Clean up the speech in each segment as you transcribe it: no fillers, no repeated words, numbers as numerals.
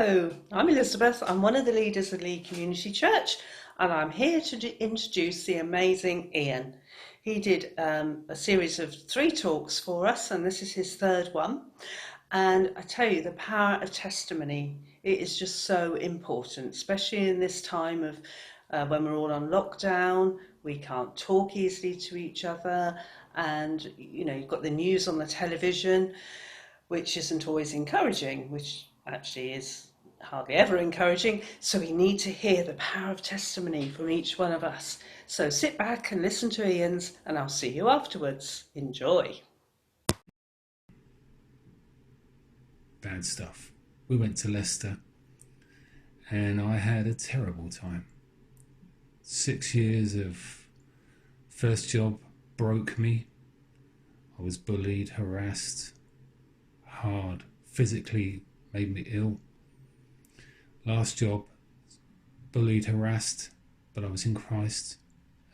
Hello, I'm Elizabeth. I'm one of the leaders of Lee Community Church, and I'm here to introduce the amazing Ian. He did a series of 3 talks for us, and this is his third one. And I tell you, the power of testimony, it is just so important, especially in this time of when we're all on lockdown, we can't talk easily to each other, and you've got the news on the television, which isn't always encouraging, which actually is hardly ever encouraging. So we need to hear the power of testimony from each one of us. So sit back and listen to Ian's, and I'll see you afterwards. Enjoy. Bad stuff. We went to Leicester and I had a terrible time. 6 years of first job broke me. I was bullied, harassed, hard, physically made me ill. Last job, bullied, harassed, but I was in Christ,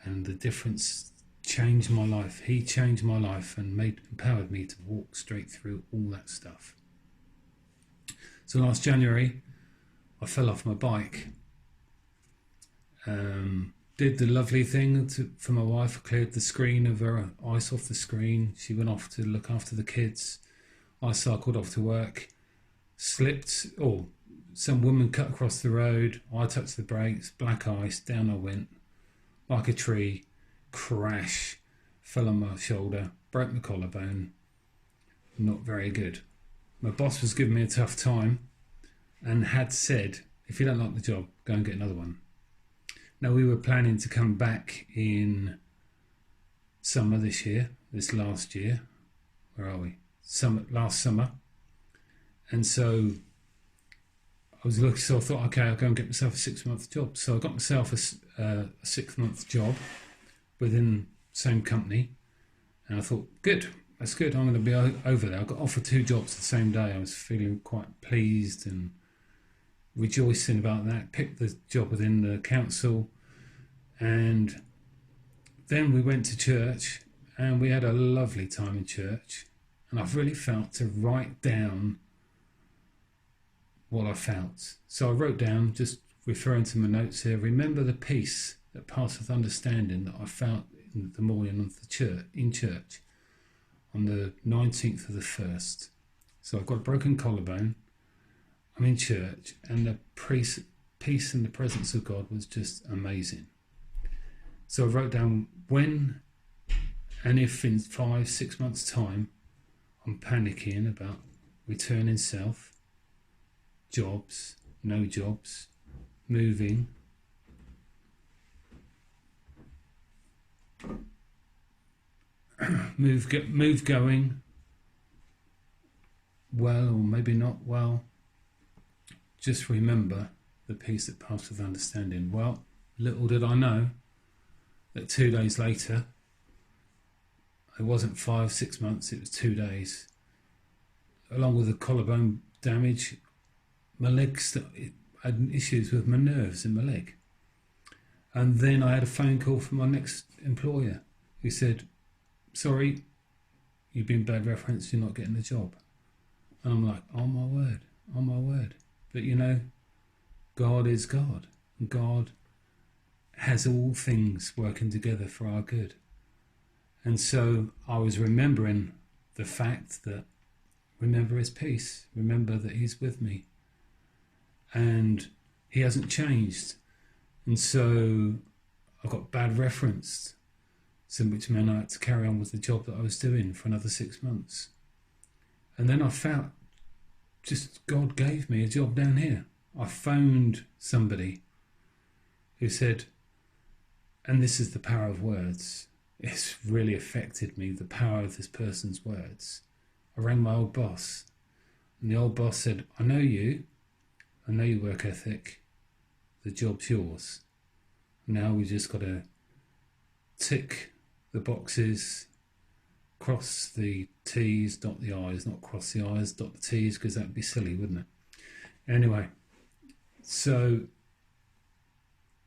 and the difference changed my life. He changed my life and empowered me to walk straight through all that stuff. So last January, I fell off my bike. Did the lovely thing for my wife. I cleared the screen of her ice off the screen. She went off to look after the kids. I cycled off to work, slipped, some woman cut across the road. I touched the brakes, black ice, down I went, like a tree, crash, fell on my shoulder, broke my collarbone. Not very good. My boss was giving me a tough time and had said, if you don't like the job, go and get another one. Now, we were planning to come back in summer this last year. Where are we? Last summer. And so I was looking, so I thought, okay, I'll go and get myself a 6-month job. So I got myself a 6-month job within the same company. And I thought, good, that's good. I'm going to be over there. I got offered 2 jobs the same day. I was feeling quite pleased and rejoicing about that. Picked the job within the council, and then we went to church and we had a lovely time in church. And I've really felt to write down what I felt. So I wrote down, just referring to my notes here, remember the peace that passeth understanding that I felt in the morning of the church, in church on the 19th of the 1st. So I've got a broken collarbone. I'm in church, and the peace and the presence of God was just amazing. So I wrote down, when and if in 5-6 months' time I'm panicking about returning south, jobs, no jobs, moving, move going, well or maybe not well, just remember the peace that passeth understanding. Well, little did I know that 2 days later, it wasn't 5-6 months, it was 2 days. Along with the collarbone damage, my legs had issues with my nerves in my leg. And then I had a phone call from my next employer who said, sorry, you've been bad reference, you're not getting the job. And I'm like, oh my word. But God is God. And God has all things working together for our good. And so I was remembering the fact that, remember his peace, remember that he's with me. And he hasn't changed. And so I got bad referenced, which meant I had to carry on with the job that I was doing for another 6 months. And then I felt just God gave me a job down here. I phoned somebody who said, and this is the power of words. It's really affected me, the power of this person's words. I rang my old boss, and the old boss said, I know your work ethic, the job's yours. Now we just got to tick the boxes, cross the T's, dot the I's, not cross the I's, dot the T's, because that'd be silly, wouldn't it? Anyway, so,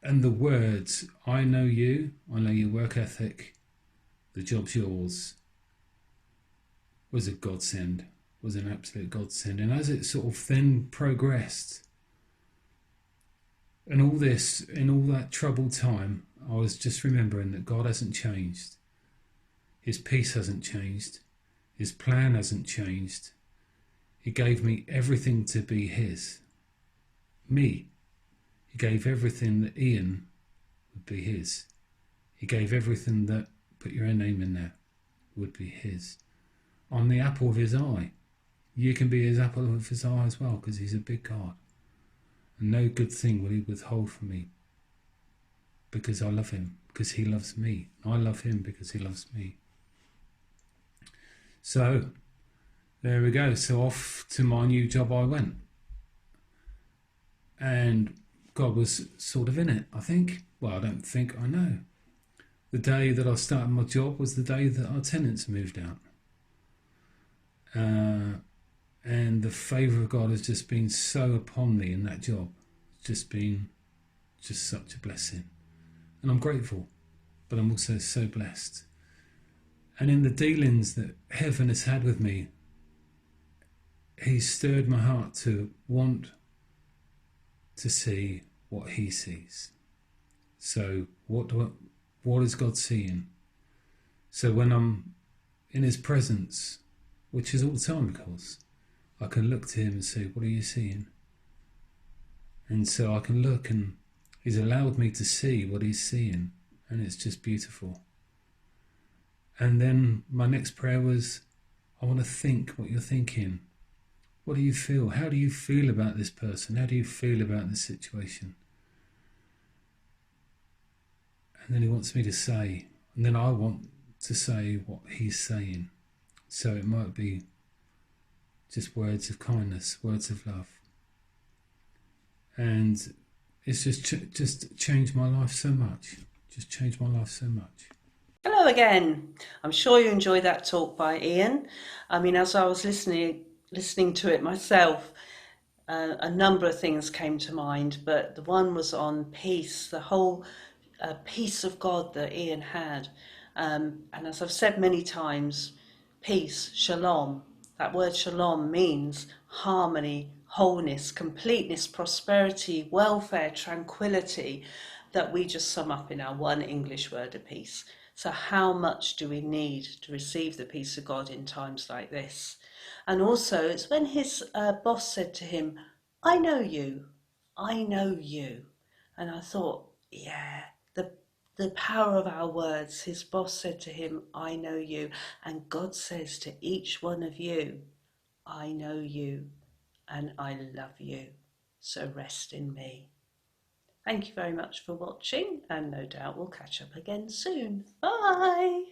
and the words, I know your work ethic, the job's yours, was a godsend, was an absolute godsend. And as it sort of then progressed, And all this, in all that troubled time, I was just remembering that God hasn't changed. His peace hasn't changed. His plan hasn't changed. He gave me everything to be his. Me. He gave everything that Ian would be his. He gave everything that, put your own name in there, would be his. I'm the apple of his eye. You can be his apple of his eye as well, because he's a big God. And no good thing will he withhold from me, because I love him, because he loves me. I love him because he loves me. So, there we go. So off to my new job I went. And God was sort of in it, I think. Well, I don't think, I know. The day that I started my job was the day that our tenants moved out. And the favour of God has just been so upon me in that job. It's just been just such a blessing. And I'm grateful, but I'm also so blessed. And in the dealings that heaven has had with me, he's stirred my heart to want to see what he sees. So what is God seeing? So when I'm in his presence, which is all the time, of course, I can look to him and say, what are you seeing? And so I can look, and he's allowed me to see what he's seeing, and it's just beautiful. And then my next prayer was, I want to think what you're thinking. What do you feel? How do you feel about this person? How do you feel about this situation? And then he wants me to say, and then I want to say what he's saying. So it might be just words of kindness, words of love. And it's just changed my life so much. Just changed my life so much. Hello again. I'm sure you enjoyed that talk by Ian. I mean, as I was listening to it myself, a number of things came to mind, but the one was on peace, the whole peace of God that Ian had. And as I've said many times, peace, shalom. That word shalom means harmony, wholeness, completeness, prosperity, welfare, tranquility, that we just sum up in our one English word of peace. So how much do we need to receive the peace of God in times like this? And also, it's when his boss said to him, I know you. And I thought, yeah, the power of our words. His boss said to him, I know you. And God says to each one of you, I know you and I love you. So rest in me. Thank you very much for watching, and no doubt we'll catch up again soon. Bye.